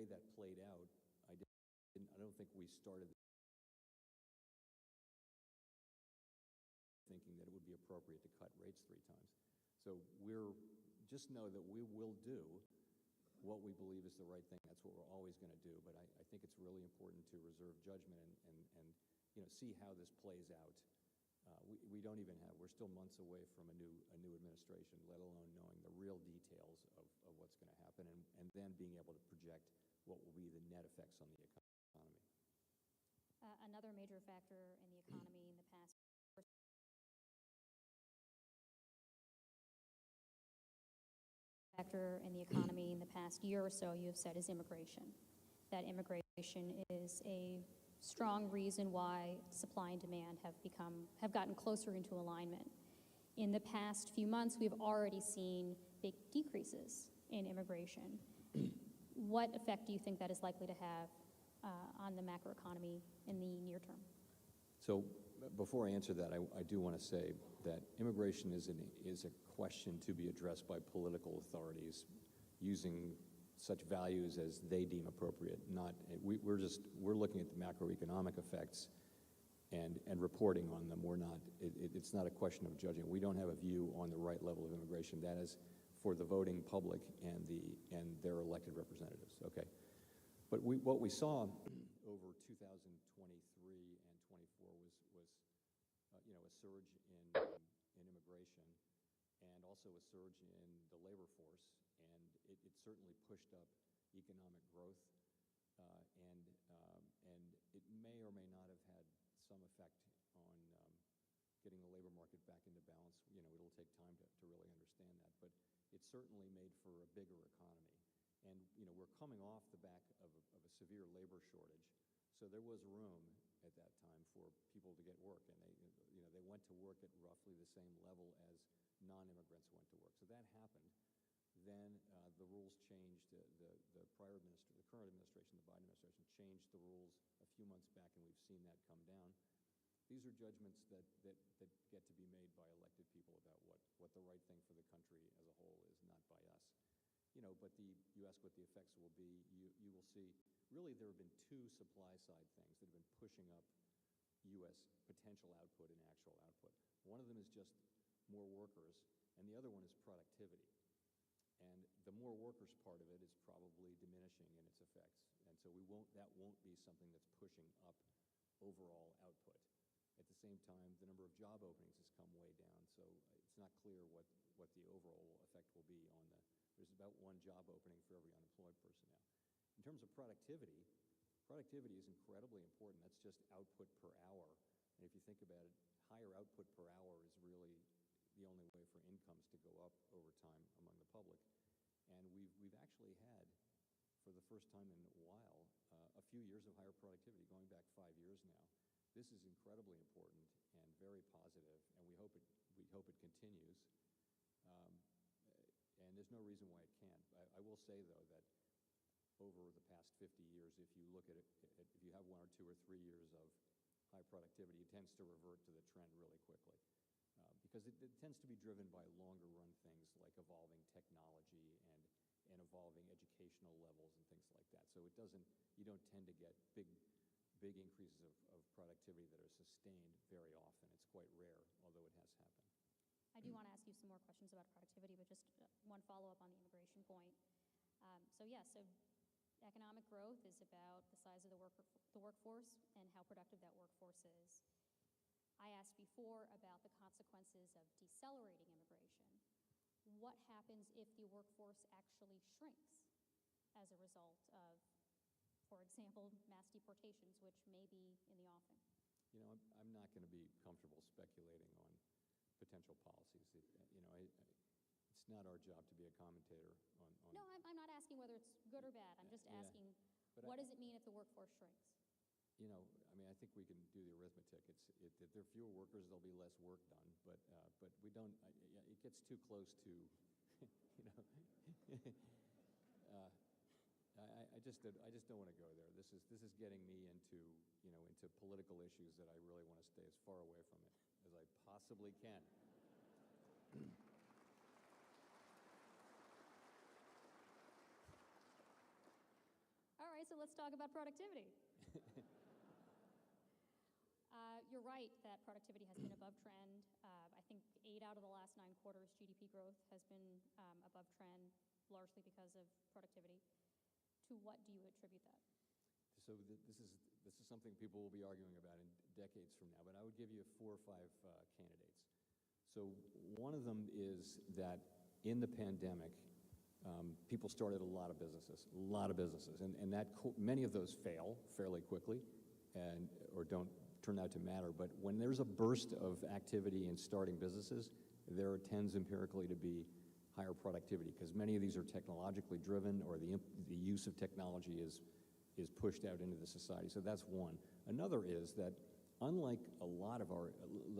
way that played out, I don't think we started thinking that it would be appropriate to cut rates 3 times. So just know that we will do what we believe is the right thing. That's what we're always going to do. But I think it's really important to reserve judgment and see how this plays out. We're still months away from a new administration, let alone knowing the real details of what's going to happen and then being able to project what will be the net effects on the economy. Another major factor in the economy in the past year or so, you've said, is immigration. That immigration is a strong reason why supply and demand have gotten closer into alignment. In the past few months, we've already seen big decreases in immigration. What effect do you think that is likely to have on the macroeconomy in the near term? So before I answer that, I do want to say that immigration is a question to be addressed by political authorities using such values as they deem appropriate. We're looking at the macroeconomic effects and reporting on them. It's not a question of judging. We don't have a view on the right level of immigration. That is for the voting public and their elected representatives. Okay. But what we saw over 2023 and 24 was a surge in immigration and also a surge in the labor force, and it certainly pushed up economic growth, and it may or may not have had some effect on getting the labor market back into balance. It'll take time to really understand that, but it certainly made for a bigger economy. And we're coming off the back of a severe labor shortage, so there was room at that time for people to get work, and they went to work at roughly the same level as non-immigrants went to work. So that happened. Then the rules changed. The current administration, the Biden administration, changed the rules a few months back, and we've seen that come down. These are judgments that get to be made by elected people about what the right thing for the country as a whole is, not by us. But you ask what the effects will be, you will see, really there have been 2 supply-side things that have been pushing up U.S. potential output and actual output. One of them is just more workers, and the other one is productivity. And the more workers part of it is probably diminishing in its effects, and so that won't be something that's pushing up overall output. At the same time, the number of job openings has come way down, so it's not clear what the overall effect will be on there's about 1 job opening for every unemployed person now. In terms of productivity is incredibly important. That's just output per hour. And if you think about it, higher output per hour is really the only way for incomes to go up over time among the public. And we've actually had, for the first time in a while, a few years of higher productivity, going back 5 years now. This is incredibly important and very positive, and we hope it continues. And there's no reason why it can't. I will say, though, that over the past 50 years, if you look at it, if you have 1 or 2 or 3 years of high productivity, it tends to revert to the trend really quickly. Because it tends to be driven by longer-run things like evolving technology and evolving educational levels and things like that. So you don't tend to get big increases of productivity that are sustained very often. It's quite rare, although it has happened. I do want to ask you some more questions about productivity, but just one follow-up on the immigration point. So economic growth is about the size of the workforce and how productive that workforce is. I asked before about the consequences of decelerating immigration. What happens if the workforce actually shrinks as a result of, for example, mass deportations, which may be in the offing? I'm not going to be comfortable speculating on potential policies. It's not our job to be a commentator on. No, I'm not asking whether it's good or bad. I'm just asking, what does it mean if the workforce shrinks? I think we can do the arithmetic. If there are fewer workers, there'll be less work done. But we don't. It gets too close to, I just don't want to go there. This is getting me into political issues that I really want to stay as far away from it as I possibly can. so let's talk about productivity. You're right that productivity has been above trend. I think 8 out of the last 9 quarters, GDP growth has been above trend, largely because of productivity. To what do you attribute that? So this is something people will be arguing about in decades from now, but I would give you 4 or 5 candidates. So one of them is that in the pandemic, people started a lot of businesses, and that many of those fail fairly quickly, or don't turn out to matter. But when there's a burst of activity in starting businesses, there tends empirically to be higher productivity because many of these are technologically driven, or the use of technology is pushed out into the society. So that's one. Another is that unlike a lot of our,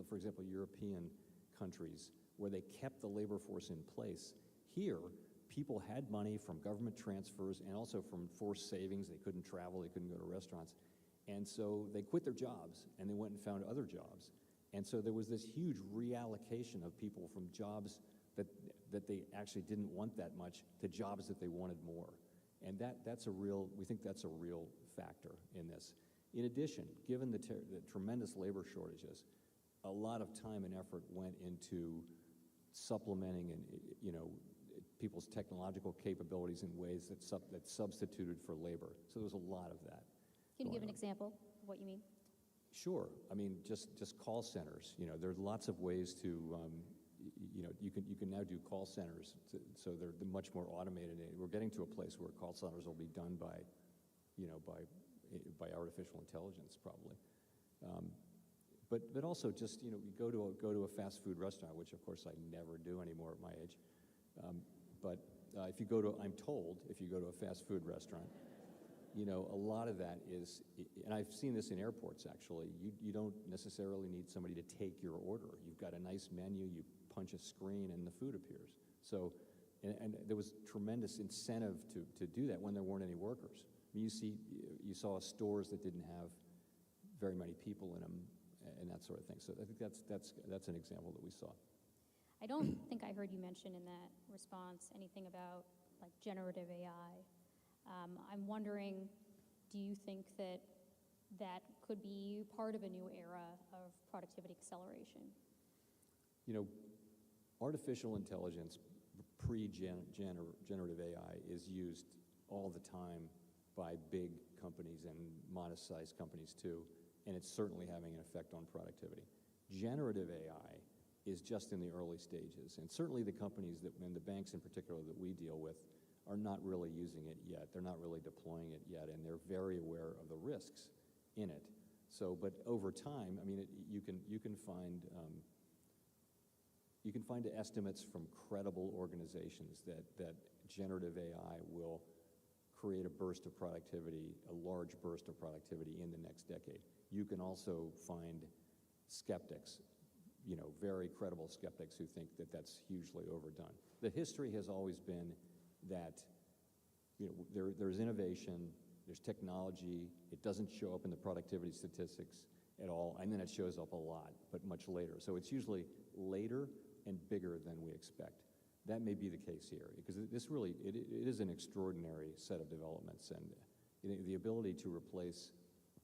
for example, European countries where they kept the labor force in place, here people had money from government transfers and also from forced savings. They couldn't travel, they couldn't go to restaurants. And so they quit their jobs and they went and found other jobs. And so there was this huge reallocation of people from jobs that they actually didn't want that much to jobs that they wanted more. And we think that's a real factor in this. In addition, given the tremendous labor shortages, a lot of time and effort went into supplementing and people's technological capabilities in ways that substituted for labor. So there was a lot of that. Can you give an example of what you mean? Sure. I mean, just call centers. There's lots of ways to, you can now do call centers, so they're much more automated. We're getting to a place where call centers will be done by artificial intelligence probably. But also just you go to a fast food restaurant, which of course I never do anymore at my age. But if you go to a fast food restaurant, a lot of that is, and I've seen this in airports actually, you don't necessarily need somebody to take your order. You've got a nice menu, you punch a screen and the food appears. So, and there was tremendous incentive to do that when there weren't any workers. I mean, you saw stores that didn't have very many people in them and that sort of thing. So I think that's an example that we saw. I don't think I heard you mention in that response anything about like generative AI. I'm wondering, do you think that could be part of a new era of productivity acceleration? Artificial intelligence, pre-generative AI, is used all the time by big companies and modest-sized companies too, and it's certainly having an effect on productivity. Generative AI is just in the early stages, and certainly the companies and the banks in particular that we deal with are not really using it yet. They're not really deploying it yet, and they're very aware of the risks in it. So, but over time, I mean, you can find estimates from credible organizations that generative AI will create a burst of productivity, a large burst of productivity in the next decade. You can also find skeptics, very credible skeptics who think that that's hugely overdone. The history has always been that there's innovation, there's technology, it doesn't show up in the productivity statistics at all, and then it shows up a lot, but much later. So it's usually later and bigger than we expect. That may be the case here, because this really, it is an extraordinary set of developments, and the ability to replace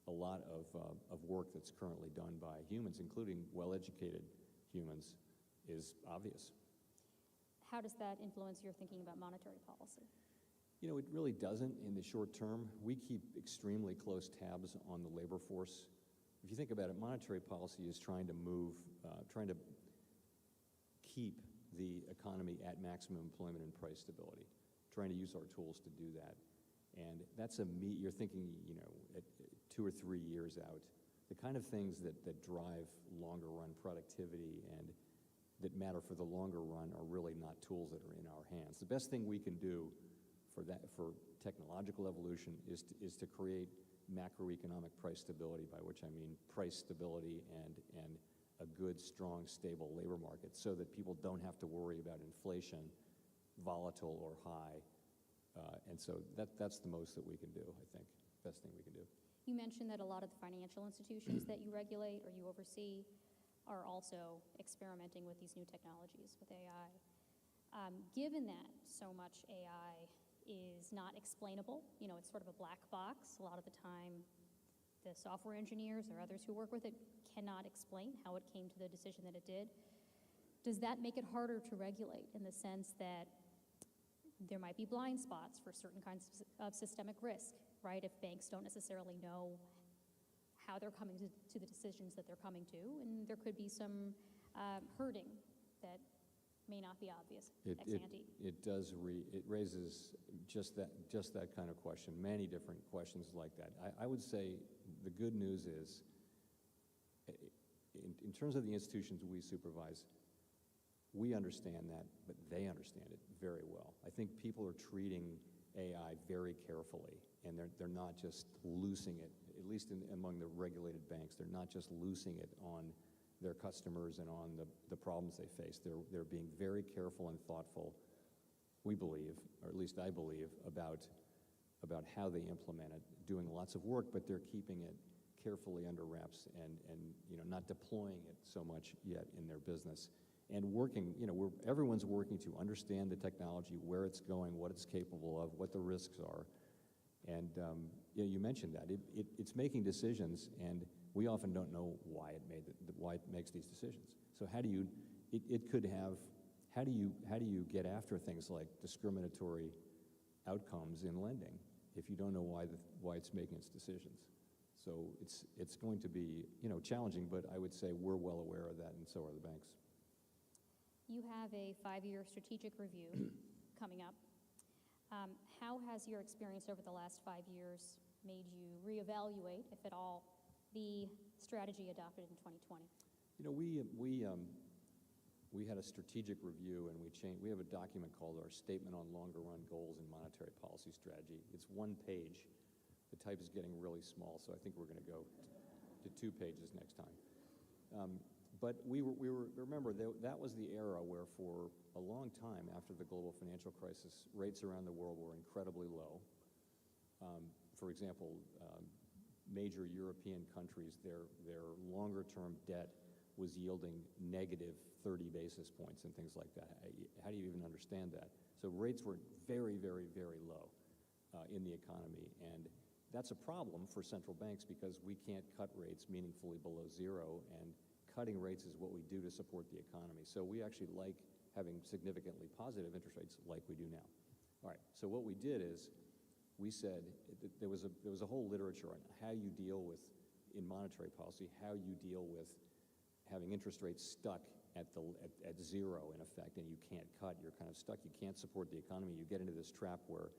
a lot of work that's currently done by humans, including well-educated humans, is obvious. How does that influence your thinking about monetary policy? It really doesn't in the short term. We keep extremely close tabs on the labor force. If you think about it, monetary policy is trying to keep the economy at maximum employment and price stability, trying to use our tools to do that. And that's you're thinking, at 2 or 3 years out, the kind of things that drive longer run productivity and that matter for the longer run are really not tools that are in our hands. The best thing we can do for technological evolution is to create macroeconomic price stability, by which I mean price stability and a good, strong, stable labor market so that people don't have to worry about inflation, volatile or high. And so that's the most that we can do, I think, best thing we can do. You mentioned that a lot of the financial institutions that you regulate or you oversee are also experimenting with these new technologies, with AI. Given that so much AI is not explainable. You know, it's sort of a black box. A lot of the time, the software engineers or others who work with it cannot explain how it came to the decision that it did. Does that make it harder to regulate in the sense that there might be blind spots for certain kinds of systemic risk, right? If banks don't necessarily know how they're coming to the decisions that they're coming to, and there could be some herding that may not be obvious ex ante. It raises just that kind of question, many different questions like that. I would say the good news is, in terms of the institutions we supervise, we understand that, but they understand it very well. I think people are treating AI very carefully, and they're not just loosing it, at least among the regulated banks, they're not just loosing it on their customers and on the problems they face. They're being very careful and thoughtful, we believe, or at least I believe, about how they implement it, doing lots of work, but they're keeping it carefully under wraps and not deploying it so much yet in their business. And working, everyone's working to understand the technology, where it's going, what it's capable of, what the risks are. And you mentioned that. It's making decisions, and we often don't know why it makes these decisions. So how do you get after things like discriminatory outcomes in lending if you don't know why it's making its decisions? So it's going to be challenging, but I would say we're well aware of that, and so are the banks. You have a 5-year strategic review coming up. How has your experience over the last 5 years made you reevaluate, if at all, the strategy adopted in 2020? We had a strategic review, and we have a document called our Statement on Longer Run Goals and Monetary Policy Strategy. It's 1 page. The type is getting really small, so I think we're going to go to 2 pages next time. But remember, that was the era where for a long time after the global financial crisis, rates around the world were incredibly low. For example, major European countries, their longer-term debt was yielding negative 30 basis points and things like that. How do you even understand that? So rates were very, very, very low in the economy, and that's a problem for central banks because we can't cut rates meaningfully below zero, and cutting rates is what we do to support the economy. So we actually like having significantly positive interest rates like we do now. All right, so what we did is we said there was a whole literature on how you deal with, in monetary policy, how you deal with having interest rates stuck at zero in effect, and you can't cut, you're kind of stuck, you can't support the economy, you get into this trap where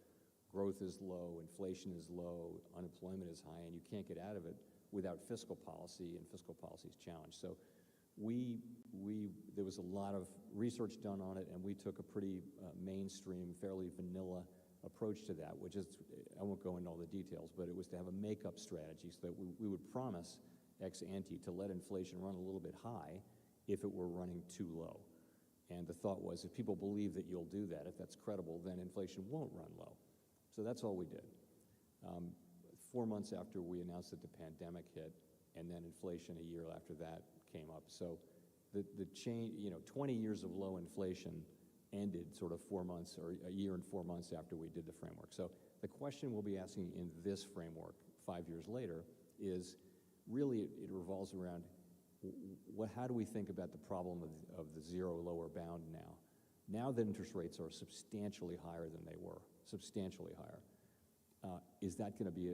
growth is low, inflation is low, unemployment is high, and you can't get out of it without fiscal policy, and fiscal policy is challenged. So there was a lot of research done on it, and we took a pretty mainstream, fairly vanilla approach to that, which is, I won't go into all the details, but it was to have a make-up strategy so that we would promise ex ante to let inflation run a little bit high if it were running too low. And the thought was, if people believe that you'll do that, if that's credible, then inflation won't run low. So that's all we did. 4 months after we announced that the pandemic hit, and then inflation a year after that came up. So the change, 20 years of low inflation ended sort of 4 months or a year and 4 months after we did the framework. So the question we'll be asking in this framework 5 years later is really it revolves around how do we think about the problem of the zero lower bound now? Now that interest rates are substantially higher than they were, substantially higher. Is that going to be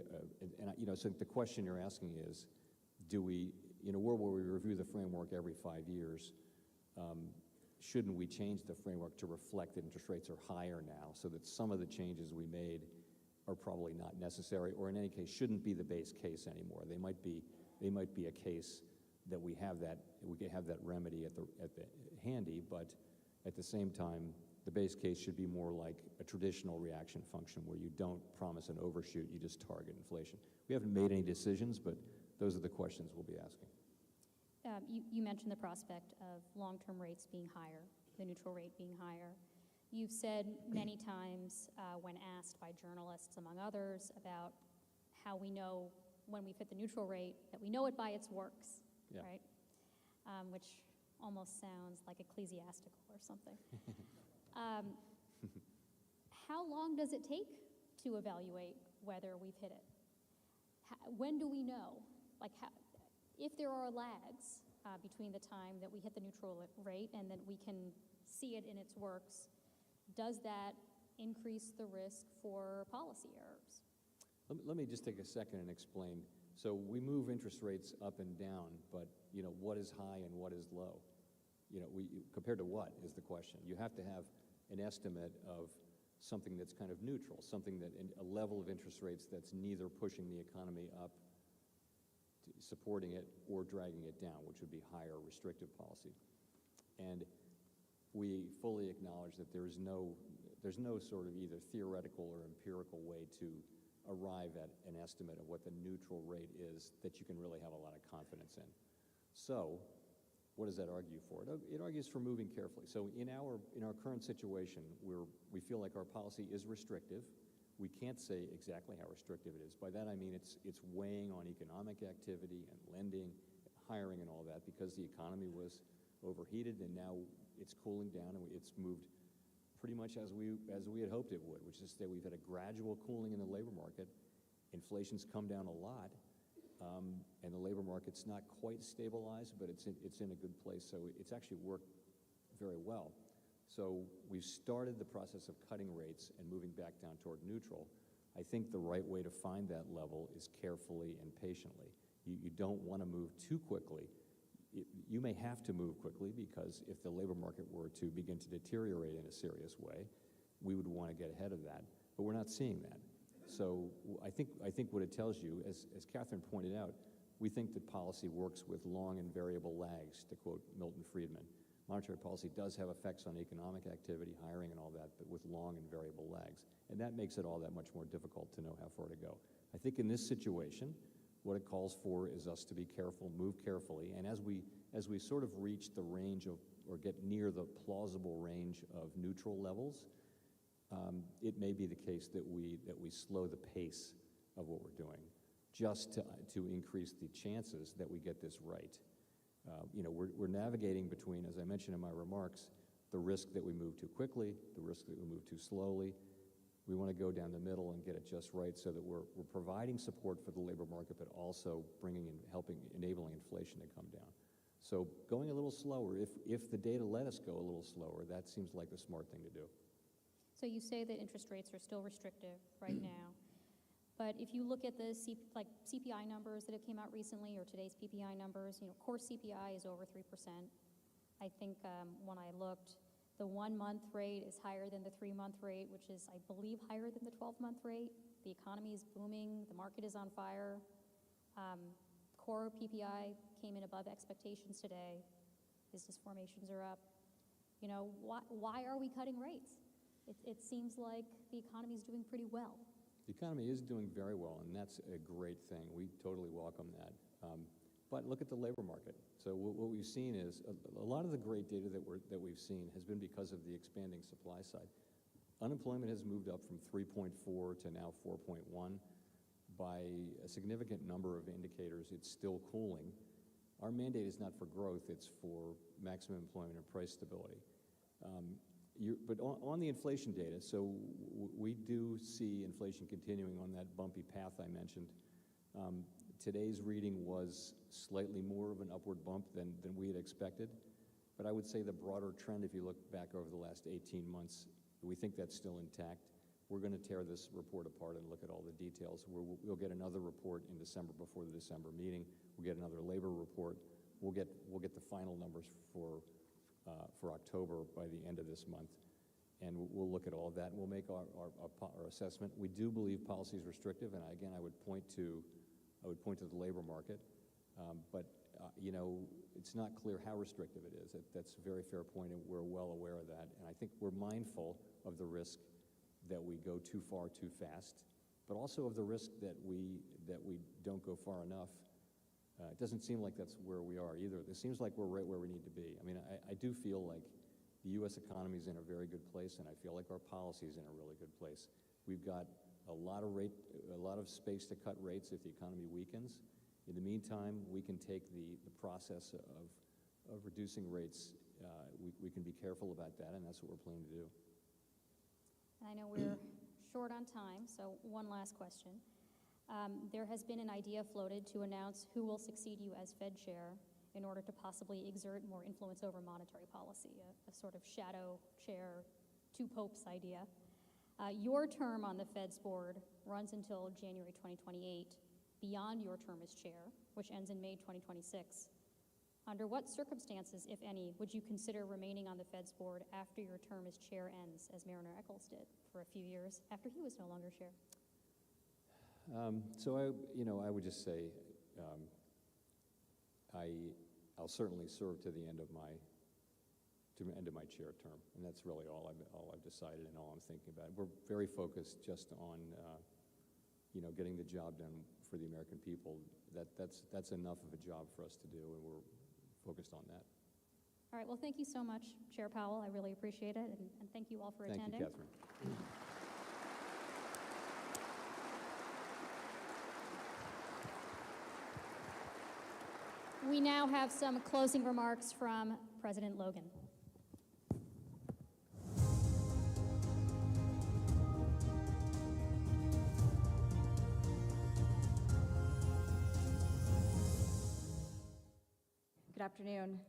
so the question you're asking is, do we, in a world where we review the framework every 5 years, shouldn't we change the framework to reflect that interest rates are higher now so that some of the changes we made are probably not necessary, or in any case shouldn't be the base case anymore? They might be a case that we can have that remedy at the handy, but at the same time, the base case should be more like a traditional reaction function where you don't promise an overshoot, you just target inflation. We haven't made any decisions, but those are the questions we'll be asking. You mentioned the prospect of long-term rates being higher, the neutral rate being higher. You've said many times when asked by journalists, among others, about how we know when we've hit the neutral rate, that we know it by its works, yeah. Right? Which almost sounds like ecclesiastical or something. how long does it take to evaluate whether we've hit it? When do we know? Like, if there are lags between the time that we hit the neutral rate and that we can see it in its works, does that increase the risk for policy errors? Let me just take a second and explain. So we move interest rates up and down, but what is high and what is low? Compared to what is the question? You have to have an estimate of something that's kind of neutral, something that a level of interest rates that's neither pushing the economy up, supporting it, or dragging it down, which would be higher restrictive policy. And we fully acknowledge that there's no sort of either theoretical or empirical way to arrive at an estimate of what the neutral rate is that you can really have a lot of confidence in. So what does that argue for? It argues for moving carefully. So in our current situation, we feel like our policy is restrictive. We can't say exactly how restrictive it is. By that I mean it's weighing on economic activity and lending, hiring and all that, because the economy was overheated and now it's cooling down, and it's moved pretty much as we had hoped it would, which is that we've had a gradual cooling in the labor market. Inflation's come down a lot, and the labor market's not quite stabilized, but it's in a good place. So it's actually worked very well. So we've started the process of cutting rates and moving back down toward neutral. I think the right way to find that level is carefully and patiently. You don't want to move too quickly. You may have to move quickly, because if the labor market were to begin to deteriorate in a serious way, we would want to get ahead of that. But we're not seeing that. So I think what it tells you, as Catherine pointed out, we think that policy works with long and variable lags, to quote Milton Friedman. Monetary policy does have effects on economic activity, hiring and all that, but with long and variable lags. And that makes it all that much more difficult to know how far to go. I think in this situation, what it calls for is us to be careful, move carefully, and as we sort of reach the range of, or get near the plausible range of neutral levels, it may be the case that we slow the pace of what we're doing, just to increase the chances that we get this right. We're navigating between, as I mentioned in my remarks, the risk that we move too quickly, the risk that we move too slowly. We want to go down the middle and get it just right, so that we're providing support for the labor market, but also enabling inflation to come down. So going a little slower, if the data let us go a little slower, that seems like the smart thing to do. So you say that interest rates are still restrictive right now, but if you look at the CPI numbers that have came out recently, or today's PPI numbers, core CPI is over 3%. I think when I looked, the 1-month rate is higher than the 3-month rate, which is, I believe, higher than the 12-month rate. The economy is booming. The market is on fire. Core PPI came in above expectations today. Business formations are up. Why are we cutting rates? It seems like the economy is doing pretty well. The economy is doing very well, and that's a great thing. We totally welcome that. But look at the labor market. So what we've seen is a lot of the great data that we've seen has been because of the expanding supply side. Unemployment has moved up from 3.4 to now 4.1. By a significant number of indicators, it's still cooling. Our mandate is not for growth, it's for maximum employment and price stability. But on the inflation data, so we do see inflation continuing on that bumpy path I mentioned. Today's reading was slightly more of an upward bump than we had expected. But I would say the broader trend, if you look back over the last 18 months, we think that's still intact. We're going to tear this report apart and look at all the details. We'll get another report in December before the December meeting. We'll get another labor report. We'll get the final numbers for October by the end of this month. And we'll look at all of that, and we'll make our assessment. We do believe policy is restrictive, and again, I would point to the labor market, but it's not clear how restrictive it is. That's a very fair point, and we're well aware of that. And I think we're mindful of the risk that we go too far too fast, but also of the risk that we don't go far enough. It doesn't seem like that's where we are either. It seems like we're right where we need to be. I mean, I do feel like the U.S. economy is in a very good place, and I feel like our policy is in a really good place. We've got a lot of space to cut rates if the economy weakens. In the meantime, we can take the process of reducing rates. We can be careful about that, and that's what we're planning to do. I know we're short on time, so one last question. There has been an idea floated to announce who will succeed you as Fed chair in order to possibly exert more influence over monetary policy, a sort of shadow chair, two popes idea. Your term on the Fed's board runs until January 2028, beyond your term as chair, which ends in May 2026. Under what circumstances, if any, would you consider remaining on the Fed's board after your term as chair ends, as Mariner Eccles did for a few years after he was no longer chair? So I would just say, I'll certainly serve to the end of my chair term, and that's really all I've decided and all I'm thinking about. We're very focused just on, getting the job done for the American people. That's enough of a job for us to do, and we're focused on that. All right, well, thank you so much, Chair Powell. I really appreciate it, and thank you all for attending. Thank you, Catherine. We now have some closing remarks from President Logan. Good afternoon.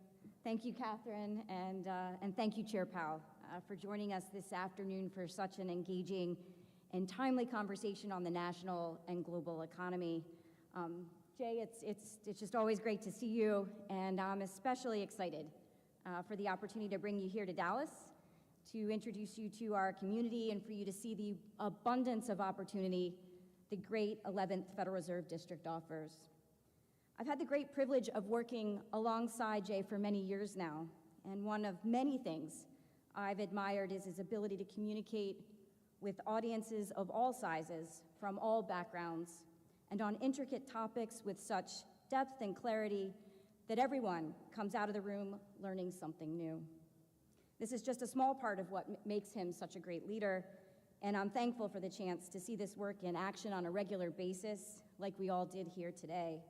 Thank you, Catherine, and thank you, Chair Powell, for joining us this afternoon for such an engaging and timely conversation on the national and global economy. Jay, it's just always great to see you, and I'm especially excited for the opportunity to bring you here to Dallas, to introduce you to our community, and for you to see the abundance of opportunity the great 11th Federal Reserve District offers. I've had the great privilege of working alongside Jay for many years now, and one of many things I've admired is his ability to communicate with audiences of all sizes, from all backgrounds, and on intricate topics with such depth and clarity that everyone comes out of the room learning something new. This is just a small part of what makes him such a great leader, and I'm thankful for the chance to see this work in action on a regular basis, like we all did here today,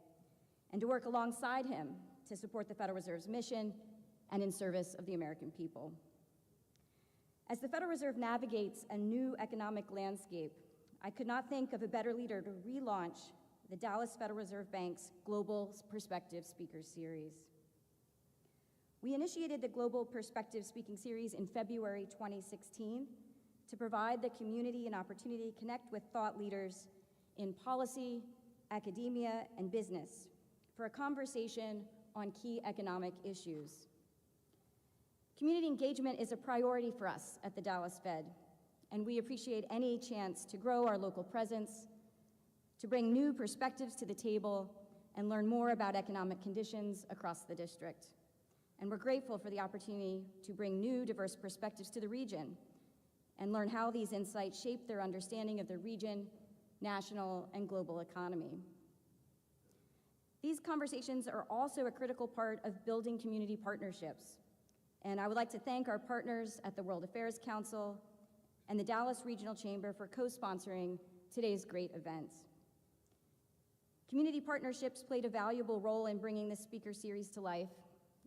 and to work alongside him to support the Federal Reserve's mission and in service of the American people. As the Federal Reserve navigates a new economic landscape, I could not think of a better leader to relaunch the Dallas Federal Reserve Bank's Global Perspective Speaker Series. We initiated the Global Perspective Speaking Series in February 2016 to provide the community an opportunity to connect with thought leaders in policy, academia, and business for a conversation on key economic issues. Community engagement is a priority for us at the Dallas Fed, and we appreciate any chance to grow our local presence, to bring new perspectives to the table, and learn more about economic conditions across the district. And we're grateful for the opportunity to bring new, diverse perspectives to the region and learn how these insights shape their understanding of the region, national, and global economy. These conversations are also a critical part of building community partnerships, and I would like to thank our partners at the World Affairs Council and the Dallas Regional Chamber for co-sponsoring today's great event. Community partnerships played a valuable role in bringing this speaker series to life,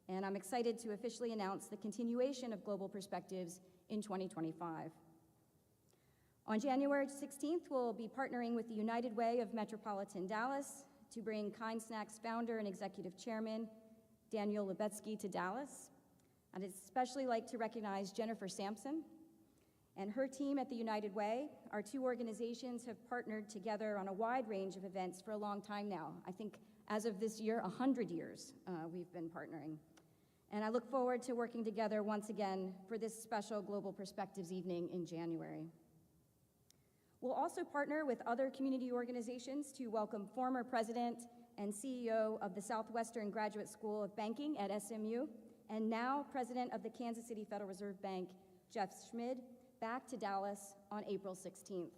and I'm excited to officially announce the continuation of Global Perspectives in 2025. On January 16th, we'll be partnering with the United Way of Metropolitan Dallas to bring Kind Snacks founder and executive chairman, Daniel Lubetzky, to Dallas. I'd especially like to recognize Jennifer Sampson and her team at the United Way. Our two organizations have partnered together on a wide range of events for a long time now. I think as of this year, 100 years we've been partnering. And I look forward to working together once again for this special Global Perspectives evening in January. We'll also partner with other community organizations to welcome former president and CEO of the Southwestern Graduate School of Banking at SMU, and now president of the Kansas City Federal Reserve Bank, Jeff Schmid, back to Dallas on April 16th.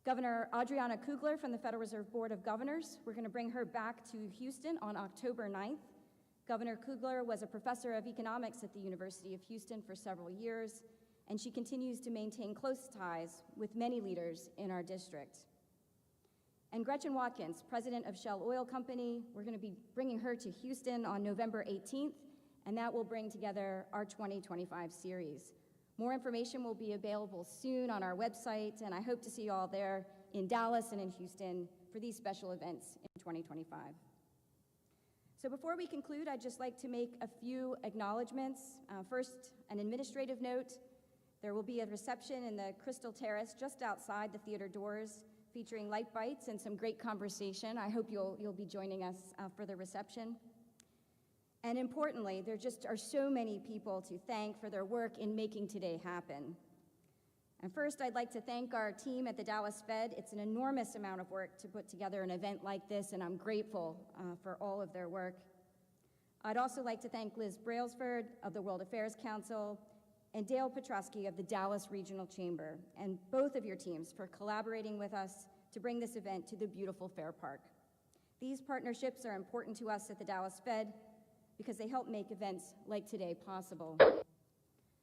Governor Adriana Kugler from the Federal Reserve Board of Governors, we're going to bring her back to Houston on October 9th. Governor Kugler was a professor of economics at the University of Houston for several years, and she continues to maintain close ties with many leaders in our district. And Gretchen Watkins, president of Shell Oil Company, we're going to be bringing her to Houston on November 18th, and that will bring together our 2025 series. More information will be available soon on our website, and I hope to see you all there in Dallas and in Houston for these special events in 2025. So before we conclude, I'd just like to make a few acknowledgments. First, an administrative note. There will be a reception in the Crystal Terrace just outside the theater doors featuring light bites and some great conversation. I hope you'll be joining us for the reception. And importantly, there just are so many people to thank for their work in making today happen. And first, I'd like to thank our team at the Dallas Fed. It's an enormous amount of work to put together an event like this, and I'm grateful for all of their work. I'd also like to thank Liz Brailsford of the World Affairs Council and Dale Petrosky of the Dallas Regional Chamber, and both of your teams for collaborating with us to bring this event to the beautiful Fair Park. These partnerships are important to us at the Dallas Fed because they help make events like today possible,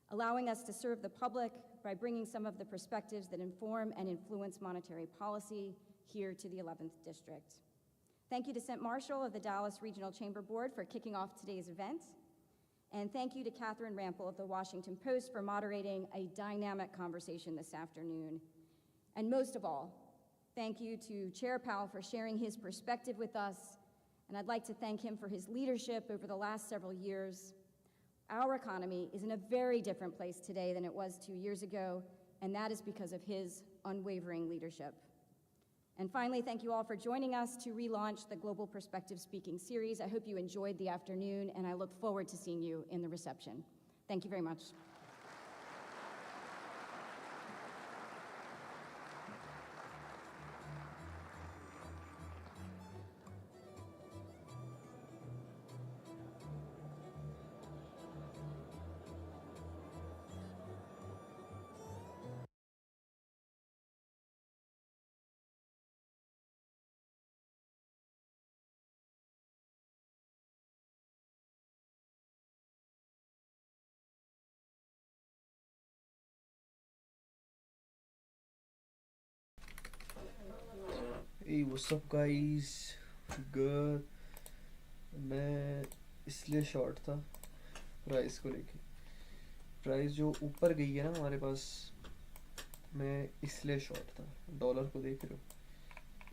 allowing us to serve the public by bringing some of the perspectives that inform and influence monetary policy here to the 11th District. Thank you to St. Marshall of the Dallas Regional Chamber Board for kicking off today's event. And thank you to Catherine Rampel of the Washington Post for moderating a dynamic conversation this afternoon. And most of all, thank you to Chair Powell for sharing his perspective with us. And I'd like to thank him for his leadership over the last several years. Our economy is in a very different place today than it was 2 years ago, and that is because of his unwavering leadership. And finally, thank you all for joining us to relaunch the Global Perspective Speaking Series. I hope you enjoyed the afternoon, and I look forward to seeing you in the reception. Thank you very much. Hey, what's up guys? Good. मैं इसलिए short था price को लेके। Price जो ऊपर गई है ना हमारे पास, मैं इसलिए शॉर्ट था। डॉलर को देख रहे हो,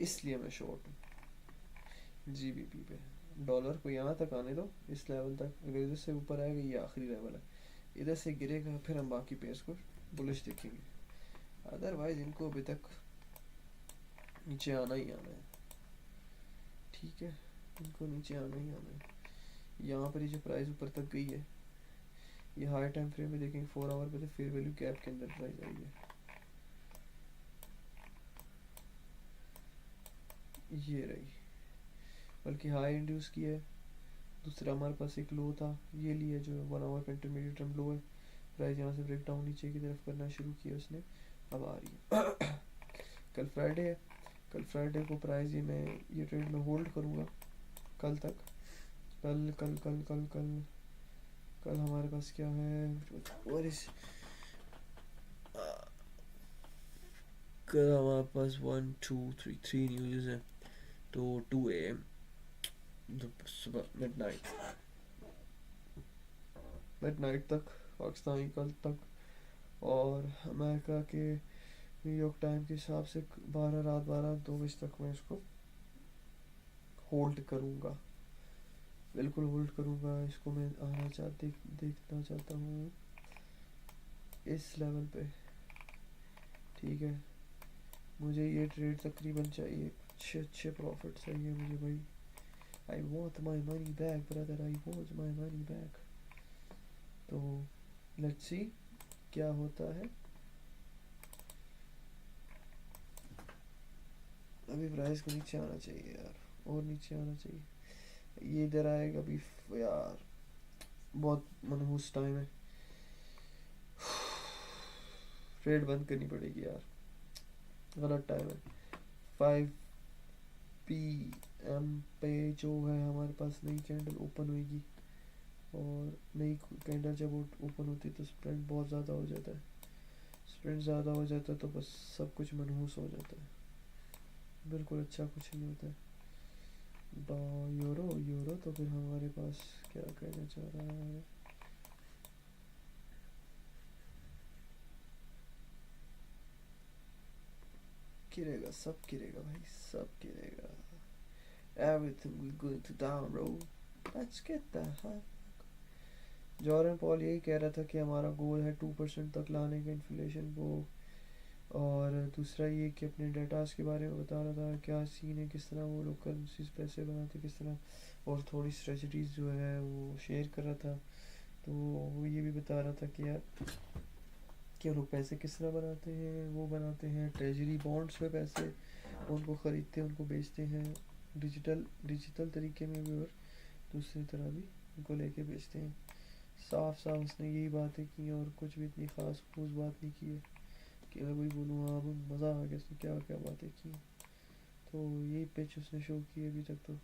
इसलिए मैं शॉर्ट हूँ जीबीपी पे। डॉलर को यहाँ तक आने दो, इस लेवल तक। अगर इधर से ऊपर आएगा, ये आखिरी लेवल है। इधर से गिरेगा, फिर हम बाकी पेस को बुलिश देखेंगे। अदरवाइज इनको अभी तक नीचे आना ही आना है, ठीक है। इनको नीचे आना ही आना है। यहाँ पर ये जो प्राइस ऊपर तक गई है, ये हाई टाइम फ्रेम में देखेंगे 4 आवर पे, तो फेयर वैल्यू गैप के अंदर प्राइस आई है। ये रही, बल्कि हाई इंड्यूस की है। दूसरा हमारे पास एक लो था, ये लिया जो 1 आवर का इंटरमीडिएट टर्म लो है। प्राइस यहाँ से ब्रेक डाउन नीचे की तरफ करना शुरू किया उसने, अब आ रही है। कल फ्राइडे है, कल फ्राइडे को प्राइस ये ट्रेड में होल्ड करूँगा कल तक। कल कल कल कल कल कल हमारे पास क्या है, और इस कल हमारे पास 1 2 3 3 न्यूज़ है। तो 2 AM सुबह मिडनाइट तक पाकिस्तानी कल तक, और अमेरिका के न्यूयॉर्क टाइम के हिसाब से 2 बजे तक मैं इसको होल्ड करूँगा, बिल्कुल होल्ड करूँगा। इसको मैं देखना चाहता हूँ इस लेवल पे, ठीक है। मुझे ये ट्रेड तकरीबन चाहिए, अच्छे प्रॉफिट चाहिए मुझे भाई। I want my money back brother, I want my money back. तो लेट्स सी क्या होता है। अभी प्राइस को नीचे आना चाहिए यार, और नीचे आना चाहिए। ये इधर आएगा अभी यार, बहुत मनहूस टाइम है। ट्रेड बंद करनी पड़ेगी यार, गलत टाइम है। 5 PM पे जो है हमारे पास नई कैंडल ओपन होगी, और नई कैंडल जब ओपन होती है तो स्प्रेड बहुत ज़्यादा हो जाता है। स्प्रेड ज़्यादा हो जाता है तो बस सब कुछ मनहूस हो जाता है, बिल्कुल अच्छा कुछ नहीं होता है। यूरो तो फिर हमारे पास क्या कहना चाह रहा है, गिरेगा, सब गिरेगा भाई, सब गिरेगा. Everything will go to down, bro. Let's get the heck. Jordan Paul यही कह रहा था कि हमारा गोल है 2% तक लाने का इन्फ्लेशन को. और दूसरा ये कि अपने डेटास के बारे में बता रहा था क्या सीन है, किस तरह वो लोग करेंसीज पैसे बनाते किस तरह, और थोड़ी स्ट्रेटजीज जो है वो शेयर कर रहा था. तो वो ये भी बता रहा था कि यार कि वो लोग पैसे किस तरह बनाते हैं. वो बनाते हैं ट्रेजरी बॉन्ड्स पे पैसे, उनको ख़रीदते हैं, उनको बेचते हैं डिजिटल तरीके में भी, और दूसरी तरह भी उनको लेके बेचते हैं. साफ साफ उसने यही बातें की और कुछ भी इतनी ख़ास ठोस बात नहीं की है कि मैं वही बोलूँ हाँ अब मज़ा आ गया उसने क्या क्या बातें की. तो यही पिच उसने शो की अभी तक. तो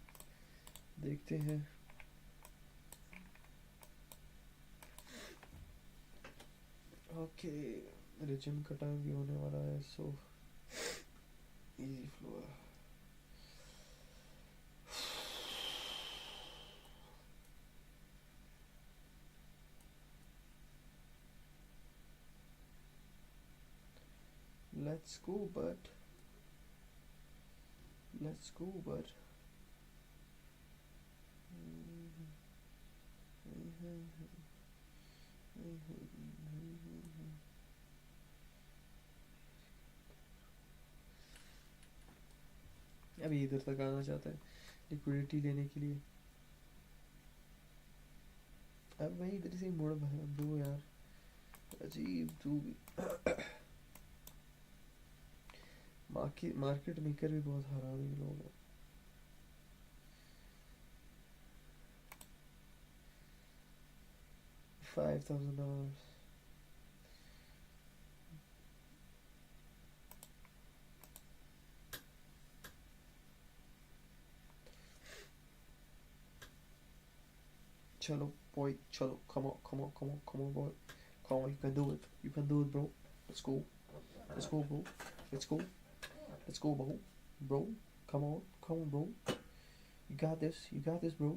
देखते हैं. ओके, मेरे जिम का टाइम भी होने वाला है. सो इजी फ्लो है. Let's go, bud. Let's go, bud. अभी इधर तक आना चाहता है लिक्विडिटी लेने के लिए. अब भाई इधर से मुड़ ब्रो यार, अजीब तू भी. मार्केट मेकर भी बहुत हरामी लोग हैं. $5,000. Chalo, boy, chalo, come on, come on, come on, come on, boy. Come on, you can do it. You can do it, bro. Let's go. Let's go, bro. Let's go. Let's go, bro. Bro, come on, bro. You got this. You got this, bro.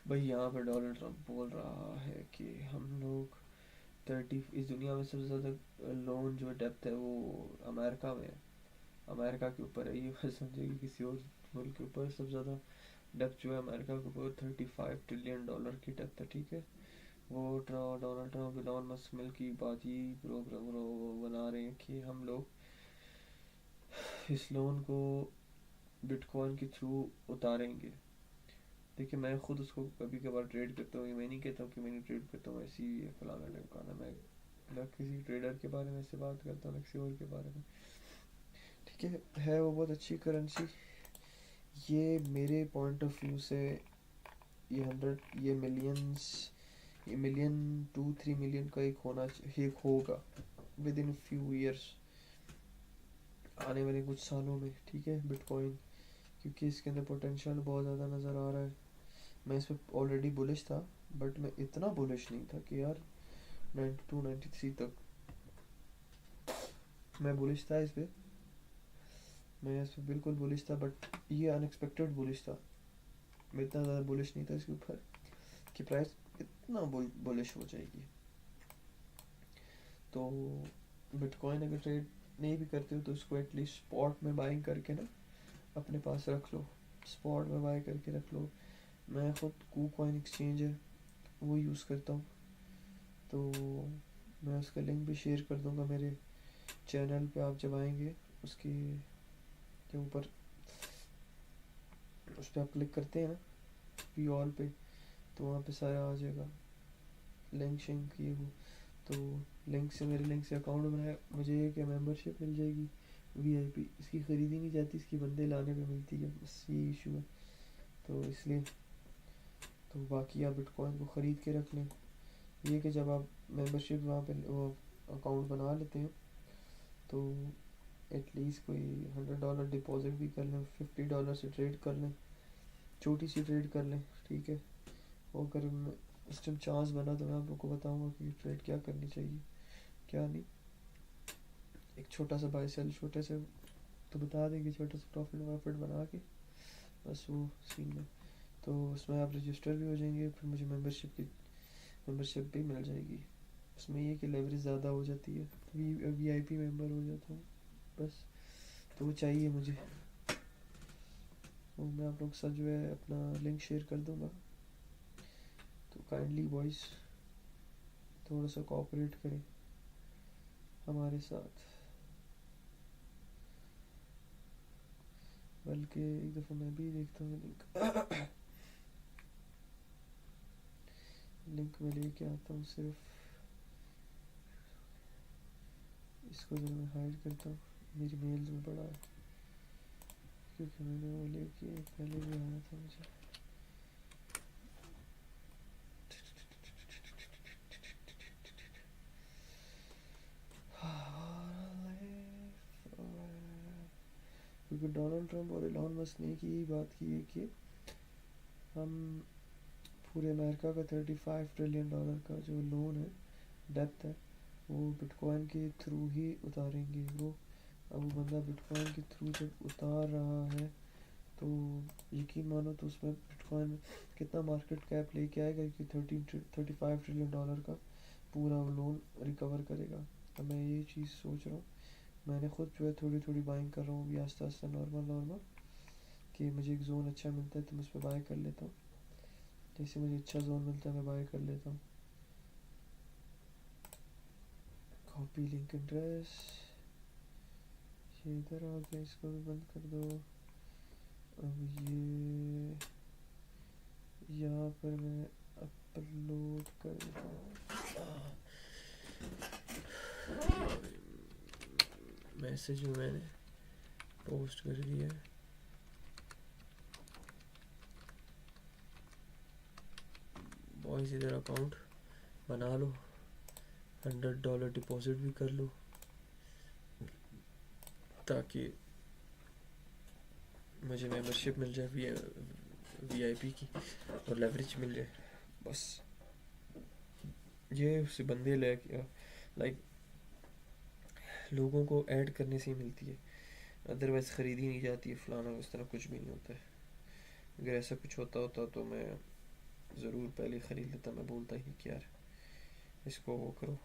भाई यहाँ पे Donald Trump बोल रहा है कि हम लोग 30 इस दुनिया में सबसे ज़्यादा लोन जो डेप्थ है वो अमेरिका में है, अमेरिका के ऊपर है. ये बात समझे कि किसी और मुल्क के ऊपर सबसे ज़्यादा डेप्थ जो है अमेरिका के ऊपर $35 ट्रिलियन की डेप्थ है. ठीक है, वो डोनाल्ड ट्रम्प इलॉन मस्क मिल की बात ही प्रोग्राम बना रहे हैं कि हम लोग इस लोन को बिटकॉइन के थ्रू उतारेंगे. देखिए मैं खुद उसको कभी कभार ट्रेड करता हूँ, मैं नहीं कहता हूँ कि मैं नहीं ट्रेड करता हूँ, ऐसी फलाना ढमकाना. मैं किसी ट्रेडर के बारे में ऐसे बात करता हूँ, किसी और के बारे में. ठीक है वो बहुत अच्छी करेंसी. ये मेरे पॉइंट ऑफ व्यू से ये मिलियन 2-3 मिलियन का एक होगा विद इन फ्यू ईयर्स, आने वाले कुछ सालों में. ठीक है, बिटकॉइन क्योंकि इसके अंदर पोटेंशियल बहुत ज़्यादा नज़र आ रहा है. मैं इस पर ऑलरेडी बुलिश था, बट मैं इतना बुलिश नहीं था कि यार 92-93 तक. मैं बुलिश था इस पर, मैं इस पर बिल्कुल बुलिश था, बट ये अनएक्सपेक्टेड बुलिश था. मैं इतना ज़्यादा बुलिश नहीं था इसके ऊपर कि प्राइस इतना बुलिश हो जाएगी. तो बिटकॉइन अगर ट्रेड नहीं भी करते हो तो उसको एटलीस्ट स्पॉट में बाइंग करके ना अपने पास रख लो, स्पॉट में बाय करके रख लो. मैं खुद कूकॉइन एक्सचेंज है वो यूज़ करता हूँ, तो मैं उसका लिंक भी शेयर कर दूँगा मेरे चैनल पे. आप जब आएंगे उसके के ऊपर उस पर आप क्लिक करते हैं ना वी ऑल पे, तो वहाँ पे सारा आ जाएगा लिंक शिंक ये वो. तो मेरे लिंक से अकाउंट बनाया, मुझे एक मेंबरशिप मिल जाएगी VIP. इसकी ख़रीदी नहीं जाती, इसकी बंदे लाने पे मिलती है, बस ये इशू है. तो इसलिए तो बाकी आप बिटकॉइन को ख़रीद के रख लें. ये कि जब आप मेंबरशिप वहाँ पे वो अकाउंट बना लेते हैं तो एटलीस्ट कोई $100 डिपॉजिट भी कर लें, $50 से ट्रेड कर लें, छोटी सी ट्रेड कर लें. ठीक है, और अगर इस टाइम चांस बना तो मैं आप लोग को बताऊँगा कि ट्रेड क्या करनी चाहिए क्या नहीं. एक छोटा सा बाय सेल छोटे से तो बता देंगे, छोटा सा प्रॉफिट बना के बस वो सीन है। तो उसमें आप रजिस्टर भी हो जाएंगे, फिर मुझे मेंबरशिप भी मिल जाएगी। उसमें ये कि लेवरेज ज़्यादा हो जाती है, VIP मेंबर हो जाता हूँ बस। तो वो चाहिए मुझे। तो मैं आप लोग के साथ जो है अपना लिंक शेयर कर दूँगा, तो काइंडली बॉयज़ थोड़ा सा कोऑपरेट करें हमारे साथ। बल्कि एक दफ़ा मैं भी देखता हूँ लिंक लिंक में लेके आता हूँ। सिर्फ इसको जब मैं हाइड करता हूँ, मेरी मेल्स में पड़ा है, क्योंकि मैंने वो लेके पहले भी आया था मुझे। क्योंकि डोनाल्ड ट्रंप और एलॉन मस्क ने की बात की है कि हम पूरे अमेरिका का $35 ट्रिलियन का जो लोन है, डेप्थ है, वो बिटकॉइन के थ्रू ही उतारेंगे वो। अब वो बंदा बिटकॉइन के थ्रू जब उतार रहा है, तो यकीन मानो तो उसमें बिटकॉइन कितना मार्केट कैप लेके आएगा कि $35 ट्रिलियन का पूरा वो लोन रिकवर करेगा। अब मैं ये चीज़ सोच रहा हूँ, मैंने खुद जो है थोड़ी थोड़ी बाइंग कर रहा हूँ अभी आस्ता आस्ता, नॉर्मल कि मुझे एक जोन अच्छा मिलता है तो मैं उस पर बाय कर लेता हूँ। जैसे मुझे अच्छा जोन मिलता है मैं बाय कर लेता हूँ। कॉपी लिंक एड्रेस, ये इधर आ गया, इसको भी बंद कर दो। अब ये यहाँ पर मैं अपलोड कर देता हूँ। मैसेज में मैंने पोस्ट कर दिया है। बॉयज़ इधर अकाउंट बना लो, $100 डिपॉजिट भी कर लो, ताकि मुझे मेंबरशिप मिल जाए VIP की, और लेवरेज मिल जाए। बस ये उसे बंदे लाइक लोगों को ऐड करने से ही मिलती है, अदरवाइज़ ख़रीदी नहीं जाती है। फलाना इस तरह कुछ भी नहीं होता है। अगर ऐसा कुछ होता तो मैं ज़रूर पहले ख़रीद लेता। मैं बोलता ही कि यार इसको वो करो।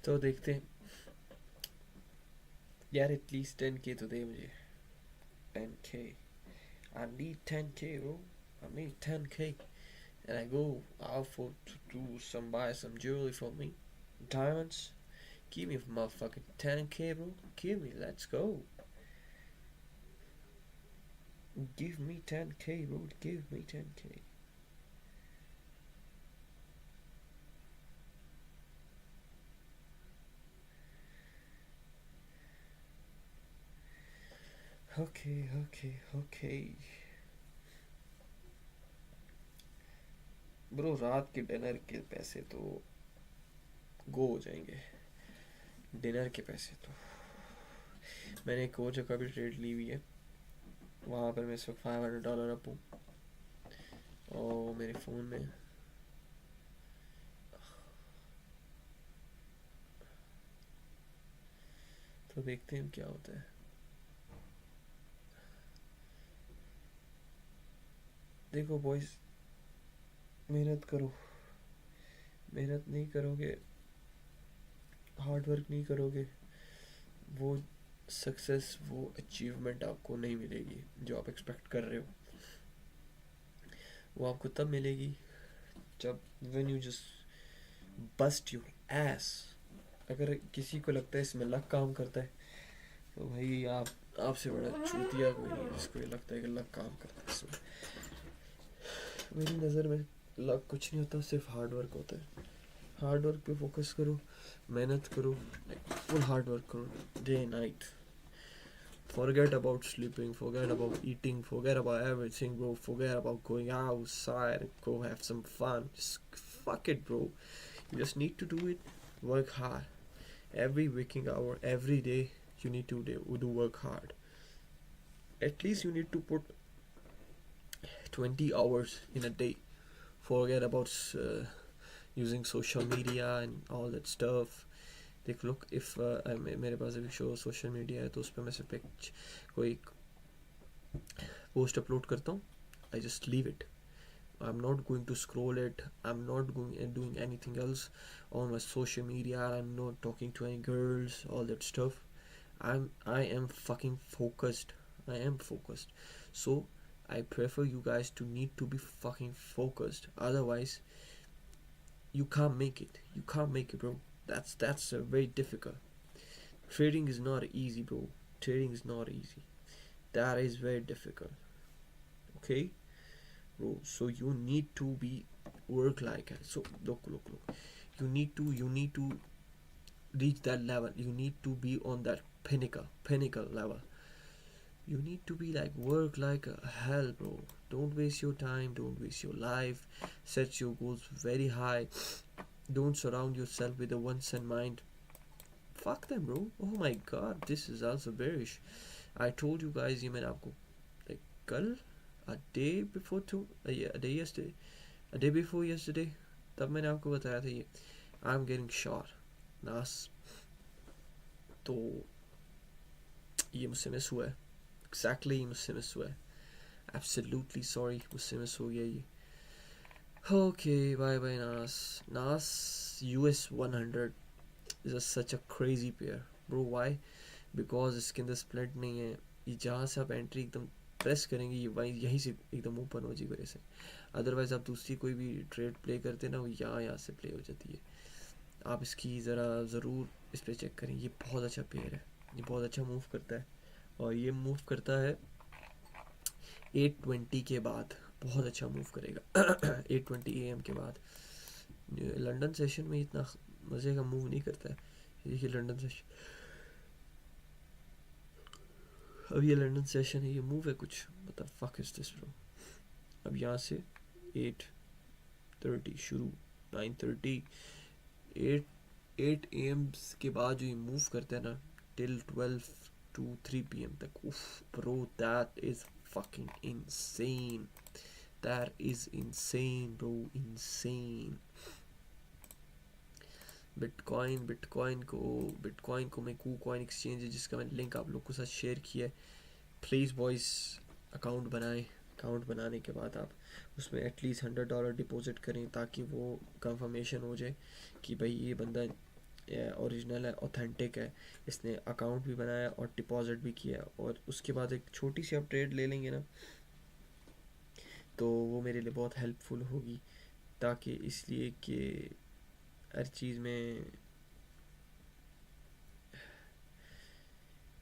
तो देखते हैं यार, एटलीस्ट 10K तो दे मुझे। 10K, I need 10K bro, I need 10K, and I go out for to do buy some jewelry for me, diamonds. Give me motherfucking 10K bro, give me, let's go. Give me 10K bro, give me 10K. Okay bro, रात के dinner के पैसे तो गो हो जाएंगे। Dinner के पैसे तो मैंने एक और जगह भी ट्रेड ली हुई है, वहाँ पर मैं इस वक्त $500 अप हूँ, और मेरे फ़ोन में तो देखते हैं क्या होता है। देखो बॉयज़, मेहनत करो, मेहनत नहीं करोगे, हार्ड वर्क नहीं करोगे, वो सक्सेस, वो अचीवमेंट आपको नहीं मिलेगी जो आप एक्सपेक्ट कर रहे हो। वो आपको तब मिलेगी जब when you just bust your ass. अगर किसी को लगता है इसमें लक काम करता है तो भाई आपसे बड़ा चूतिया कोई नहीं है जिसको ये लगता है कि लक काम करता है इसमें. मेरी नज़र में लक कुछ नहीं होता, सिर्फ हार्ड वर्क होता है. हार्ड वर्क पे फोकस करो, मेहनत करो, फुल हार्ड वर्क करो day night. Forget about sleeping, forget about eating, forget about everything, bro. Forget about going outside, go have some fun. Just fuck it, bro. You just need to do it. Work hard. Every waking hour, every day, you need to do work hard. At least you need to put 20 hours in a day. Forget about using social media and all that stuff. देख लो if मेरे पास अभी show social media है तो उस पर मैं सिर्फ एक कोई पोस्ट अपलोड करता हूँ. I just leave it. I am not going to scroll it. I am not going and doing anything else on my social media. I am not talking to any girls, all that stuff. I am fucking focused. I am focused. So I prefer you guys to need to be fucking focused. Otherwise, you can't make it. You can't make it, bro. That's very difficult. Trading is not easy, bro. Trading is not easy. That is very difficult. Okay, bro. So you need to be work like it. So look. You need to reach that level. You need to be on that pinnacle level. You need to be like work like hell, bro. Don't waste your time. Don't waste your life. Set your goals very high. Don't surround yourself with the ones in mind. Fuck them, bro. Oh my god, this is also bearish. I told you guys ये मैंने आपको like कल a day before a day before yesterday तब मैंने आपको बताया था ये I'm getting shot. नास तो ये मुझसे मिस हुआ है. Exactly ये मुझसे मिस हुआ है. Absolutely sorry मुझसे मिस हो गया ये. Okay, bye Nas. Nas US 100 is such a crazy pair, bro. Why? Because इसके अंदर स्प्लिट नहीं है. ये जहाँ से आप एंट्री एकदम प्रेस करेंगे ये वहीं यहीं से एकदम ओपन हो जाएगी वैसे. अदरवाइज आप दूसरी कोई भी ट्रेड प्ले करते ना वो यहाँ से प्ले हो जाती है. आप इसकी ज़रूर इस पर चेक करें. ये बहुत अच्छा पेयर है. ये बहुत अच्छा मूव करता है और ये मूव करता है 8:20 के बाद. बहुत अच्छा मूव करेगा 8:20 AM के बाद. लंदन सेशन में इतना मज़े का मूव नहीं करता है. देखिए लंदन सेशन, अब ये लंदन सेशन है, ये मूव है कुछ मतलब फक इज दिस ब्रो. अब यहाँ से 8:30 शुरू, 9:30 8 AM के बाद जो ये मूव करते हैं ना टिल 12 to 3 PM तक. उफ bro, that is fucking insane. That is insane, bro. Insane. Bitcoin को मैं KuCoin एक्सचेंज है जिसका मैंने लिंक आप लोग को साथ शेयर किया है. प्लीज़ बॉयज़ अकाउंट बनाएं. अकाउंट बनाने के बाद आप उसमें एटलीस्ट $100 डिपॉजिट करें ताकि वो कंफर्मेशन हो जाए कि भाई ये बंदा ओरिजिनल है, ऑथेंटिक है, इसने अकाउंट भी बनाया और डिपॉजिट भी किया. और उसके बाद एक छोटी सी आप ट्रेड ले लेंगे ना तो वो मेरे लिए बहुत हेल्पफुल होगी. ताकि इसलिए कि हर चीज़ में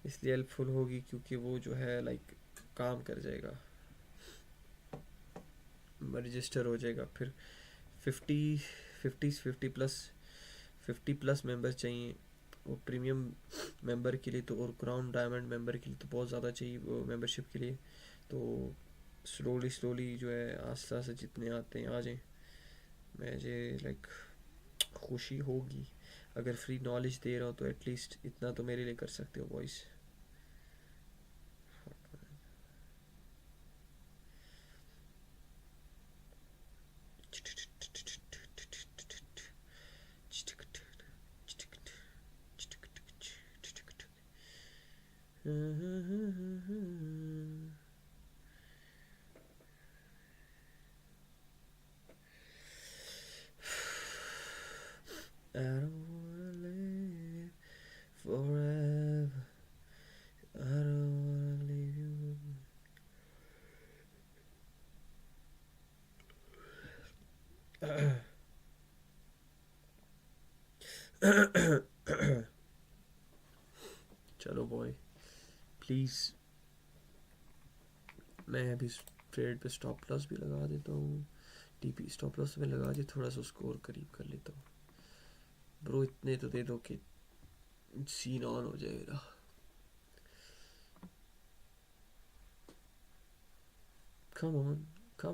इसलिए हेल्पफुल होगी क्योंकि वो जो है लाइक काम कर जाएगा, रजिस्टर हो जाएगा. फिर 50 प्लस मेंबर चाहिए वो प्रीमियम मेंबर के लिए तो, और क्राउन डायमंड मेंबर के लिए तो बहुत ज़्यादा चाहिए वो मेंबरशिप के लिए. तो स्लोली जो है आस्ते आस्ते जितने आते हैं आ जाएं. मुझे लाइक खुशी होगी अगर फ्री नॉलेज दे रहा हूँ तो एटलीस्ट इतना तो मेरे लिए कर सकते हो boys. I don't wanna live forever. I don't wanna leave you. चलो बॉय, प्लीज़ मैं अभी ट्रेड पे स्टॉप लॉस भी लगा देता हूँ, टीपी स्टॉप लॉस में लगा के थोड़ा सा स्कोर करीब कर लेता हूँ। ब्रो इतने तो दे दो कि सीन ऑन हो जाए मेरा। Come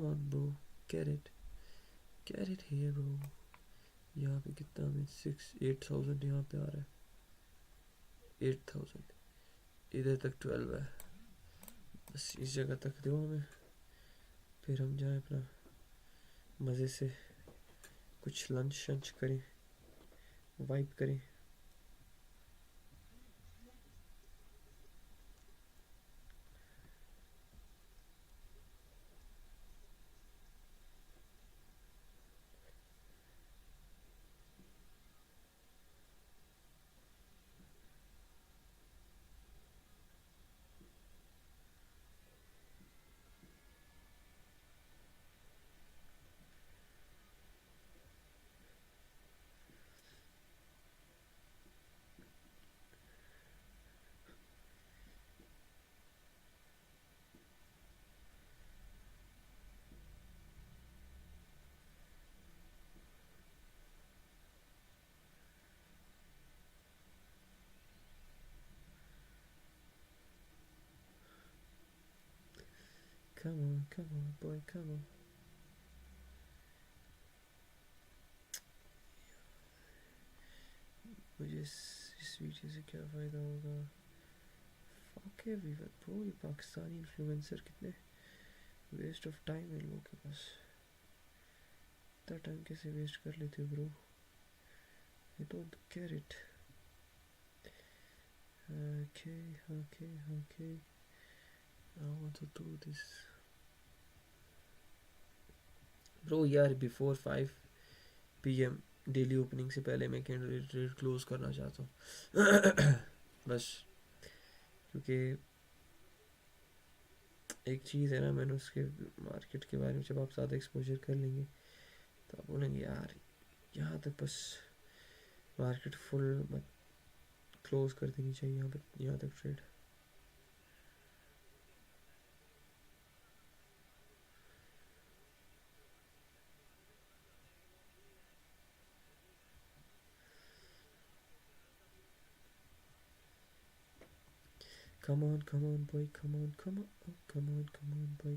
on bro, get it here bro। यहाँ पे कितना में 8,000 यहाँ पे आ रहा है, 8,000 इधर तक 12 है, बस इस जगह तक दो हमें, फिर हम जाए अपना मज़े से कुछ लंच शंच करें, वाइब करें। Come on boy, come on। मुझे इस वीडियो से क्या फ़ायदा होगा? फक एवरीवन ब्रो, ये पाकिस्तानी इन्फ्लुएंसर कितने वेस्ट ऑफ टाइम है इन लोगों के पास। इतना टाइम कैसे वेस्ट कर लेते हो bro? I don't get it. Okay, I want to do this bro यार। बिफोर 5 PM डेली ओपनिंग से पहले मैं कैंडल ट्रेड क्लोज करना चाहता हूँ। बस क्योंकि एक चीज़ है ना, मैंने उसके मार्केट के बारे में जब आप ज़्यादा एक्सपोजर कर लेंगे तो आप बोलेंगे यार यहाँ तक बस मार्केट फुल मत क्लोज कर देनी चाहिए, यहाँ तक trade. Come on boy, come on boy,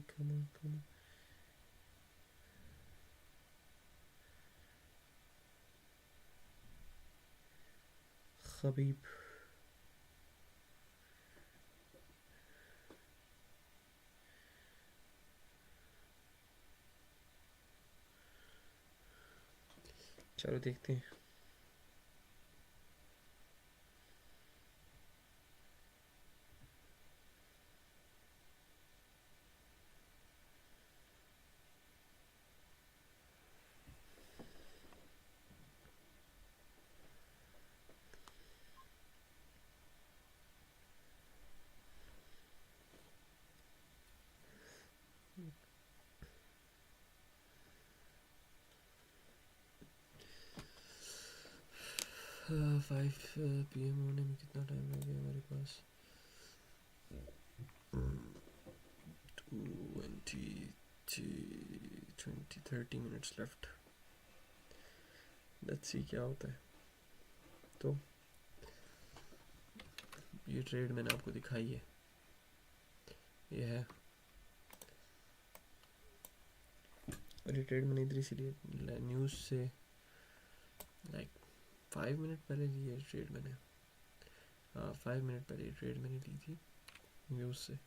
come on। Khabib चलो देखते हैं। फाइव PM होने में कितना टाइम लग गया हमारे पास? 30 मिनट्स लेफ्ट। लेट्स सी क्या होता है। तो ये ट्रेड मैंने आपको दिखाई है, ये है, और ये ट्रेड मैंने इधर इसीलिए न्यूज़ से लाइक 5 मिनट पहले ली है ट्रेड मैंने। हाँ 5 मिनट पहले ट्रेड मैंने ली थी न्यूज़ से।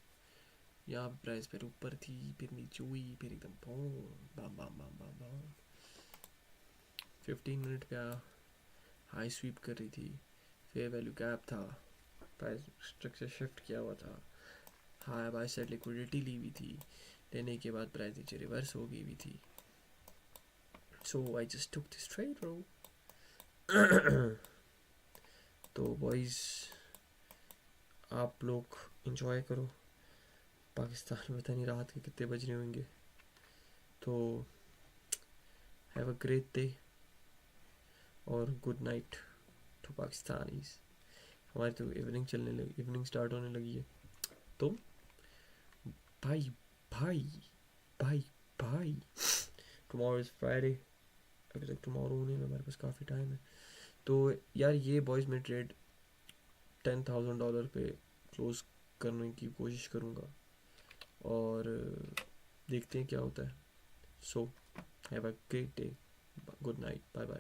यहाँ प्राइस फिर ऊपर थी, फिर नीचे हुई, फिर एकदम बम बम बम बम बम। 15 मिनट पे हाई स्वीप कर रही थी, फेयर वैल्यू गैप था, प्राइस स्ट्रक्चर शिफ्ट किया हुआ था, हाई बाय साइड लिक्विडिटी ली हुई थी, लेने के बाद प्राइस नीचे रिवर्स हो गई हुई थी। So I just took this trade bro. तो बॉयज़ आप लोग इंजॉय करो। पाकिस्तान में पता नहीं रात के कितने बज रहे होंगे। तो हैव अ ग्रेट डे और गुड नाइट। टू पाकिस्तानीज। हमारी तो इवनिंग स्टार्ट होने लगी है। तो भाई भाई भाई भाई, टुमारो इज़ फ्राइडे, अभी तक टुमारो होने में हमारे पास काफ़ी टाइम है। तो यार ये बॉयज़ में ट्रेड $10,000 पे क्लोज करने की कोशिश करूँगा और देखते हैं क्या होता है। So have a great day, good night, bye bye.